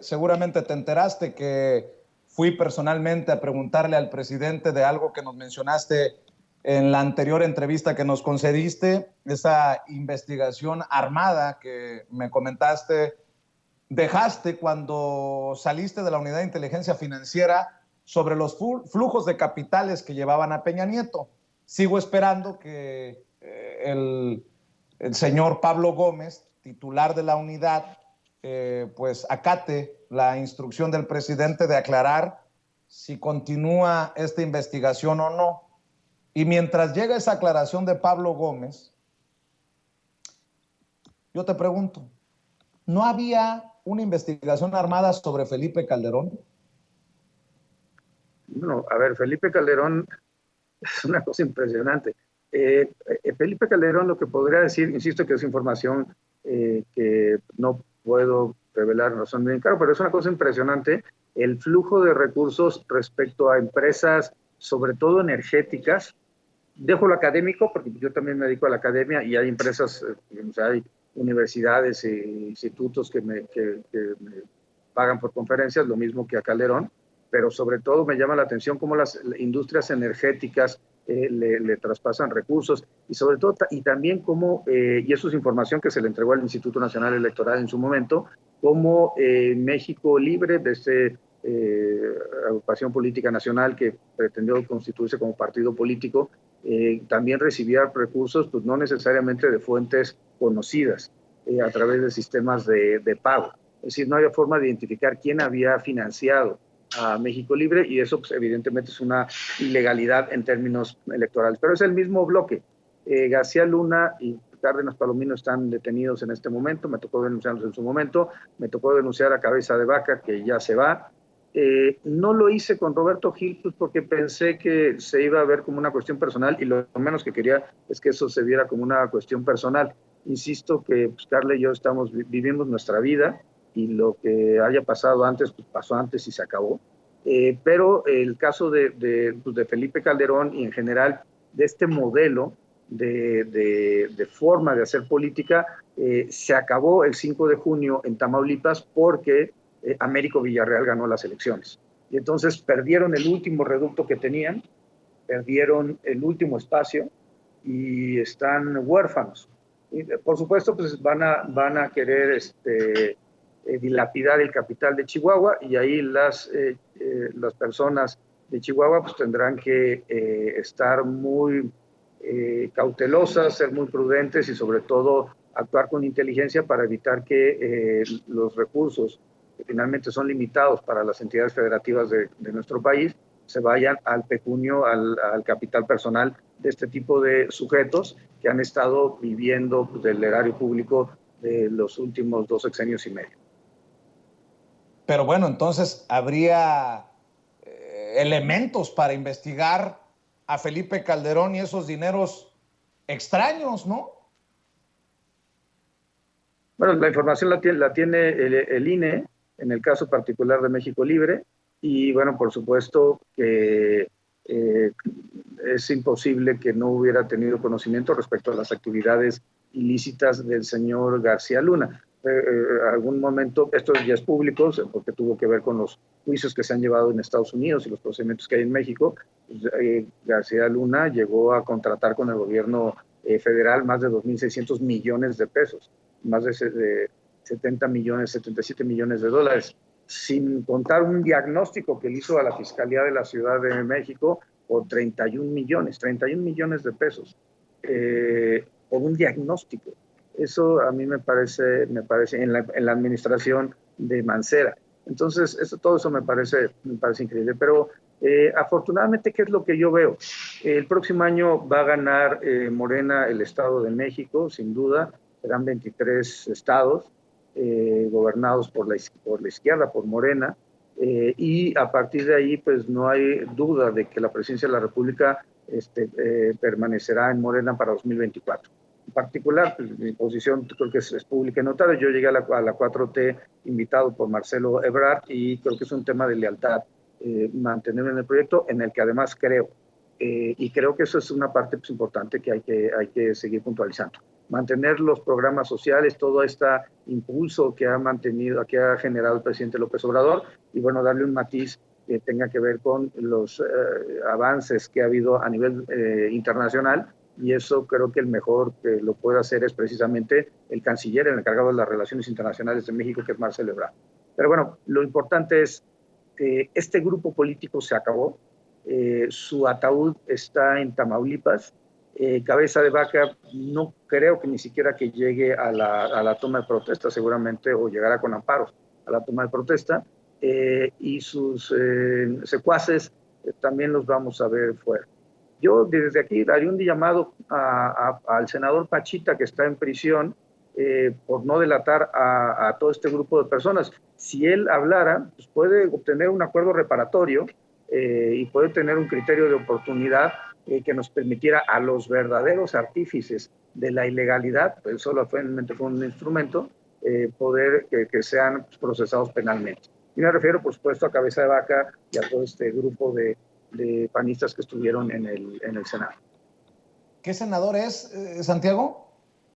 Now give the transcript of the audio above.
Seguramente te enteraste que fui personalmente a preguntarle al presidente de algo que nos mencionaste en la anterior entrevista que nos concediste, esa investigación armada que me comentaste, dejaste cuando saliste de la Unidad de Inteligencia Financiera sobre los flujos de capitales que llevaban a Peña Nieto. Sigo esperando que el señor Pablo Gómez, titular de la unidad, pues acate la instrucción del presidente de aclarar si continúa esta investigación o no. Y mientras llega esa aclaración de Pablo Gómez, yo te pregunto, ¿no había una investigación armada sobre Felipe Calderón? Bueno, a ver, Felipe Calderón es una cosa impresionante. Felipe Calderón, lo que podría decir, insisto que es información que no puedo revelar razón de claro, pero es una cosa impresionante el flujo de recursos respecto a empresas, sobre todo energéticas. Dejo lo académico porque yo también me dedico a la academia y hay empresas, o sea, hay universidades e institutos que me pagan por conferencias, lo mismo que a Calderón, pero sobre todo me llama la atención cómo las industrias energéticas le traspasan recursos y sobre todo, y también cómo, y eso es información que se le entregó al Instituto Nacional Electoral en su momento, cómo México Libre, desde agrupación política nacional que pretendió constituirse como partido político, también recibía recursos, pues no necesariamente de fuentes conocidas, a través de sistemas de pago. Es decir, no había forma de identificar quién había financiado a México Libre y eso pues, evidentemente es una ilegalidad en términos electorales. Pero es el mismo bloque. García Luna y Cárdenas Palomino están detenidos en este momento, me tocó denunciarlos en su momento, me tocó denunciar a Cabeza de Vaca, que ya se va. No lo hice con Roberto Gil pues, porque pensé que se iba a ver como una cuestión personal y lo menos que quería es que eso se viera como una cuestión personal. Insisto que pues, Carla y yo vivimos nuestra vida y lo que haya pasado antes, pues pasó antes y se acabó. Pero el caso de Felipe Calderón y en general de este modelo de forma de hacer política se acabó el 5 de junio en Tamaulipas porque Américo Villarreal ganó las elecciones. Y entonces perdieron el último reducto que tenían, perdieron el último espacio y están huérfanos. Y, por supuesto, pues van a querer dilapidar el capital de Chihuahua y ahí las personas de Chihuahua pues tendrán que estar muy cautelosas, ser muy prudentes y sobre todo actuar con inteligencia para evitar que los recursos que finalmente son limitados para las entidades federativas de nuestro país se vayan al pecunio, al capital personal de este tipo de sujetos que han estado viviendo pues, del erario público de los últimos 2 sexenios y medio. Pero bueno, entonces habría elementos para investigar a Felipe Calderón y esos dineros extraños, ¿no? Bueno, la información la tiene el INE, en el caso particular de México Libre, y bueno, por supuesto que es imposible que no hubiera tenido conocimiento respecto a las actividades ilícitas del señor García Luna. Algún momento, esto ya es público, porque tuvo que ver con los juicios que se han llevado en Estados Unidos y los procedimientos que hay en México. García Luna llegó a contratar con el gobierno federal más de 2.600 millones de pesos, más de 70 millones, 77 millones de dólares, sin contar un diagnóstico que le hizo a la Fiscalía de la Ciudad de México por 31 millones de pesos, por un diagnóstico. Eso a mí me parece en la administración de Mancera. Entonces, todo eso me parece increíble. Pero afortunadamente, ¿qué es lo que yo veo? El próximo año va a ganar Morena el Estado de México, sin duda. Serán 23 estados gobernados por la izquierda, por Morena. Y a partir de ahí, pues no hay duda de que la presidencia de la República permanecerá en Morena para 2024. En particular, pues, mi posición creo que es pública y notada. Yo llegué a la 4T invitado por Marcelo Ebrard y creo que es un tema de lealtad mantenerme en el proyecto, en el que además creo. Y creo que eso es una parte pues, importante que hay que seguir puntualizando. mantener los programas sociales, todo este impulso que ha mantenido, que ha generado el presidente López Obrador, y bueno, darle un matiz que tenga que ver con los avances que ha habido a nivel internacional, y eso creo que el mejor que lo puede hacer es precisamente el canciller, el encargado de las relaciones internacionales de México, que es Marcelo Ebrard. Pero bueno, lo importante es que este grupo político se acabó, su ataúd está en Tamaulipas. Cabeza de Vaca no creo que ni siquiera que llegue a la toma de protesta, seguramente, o llegará con amparos a la toma de protesta, y sus secuaces también los vamos a ver fuera. Yo desde aquí daría un llamado al senador Pachita, que está en prisión, por no delatar a todo este grupo de personas. Si él hablara, pues puede obtener un acuerdo reparatorio y puede tener un criterio de oportunidad que nos permitiera a los verdaderos artífices de la ilegalidad, pues solamente fue un instrumento, poder que sean procesados penalmente. Y me refiero, por supuesto, a Cabeza de Vaca y a todo este grupo de panistas que estuvieron en el Senado. ¿Qué senador es, Santiago?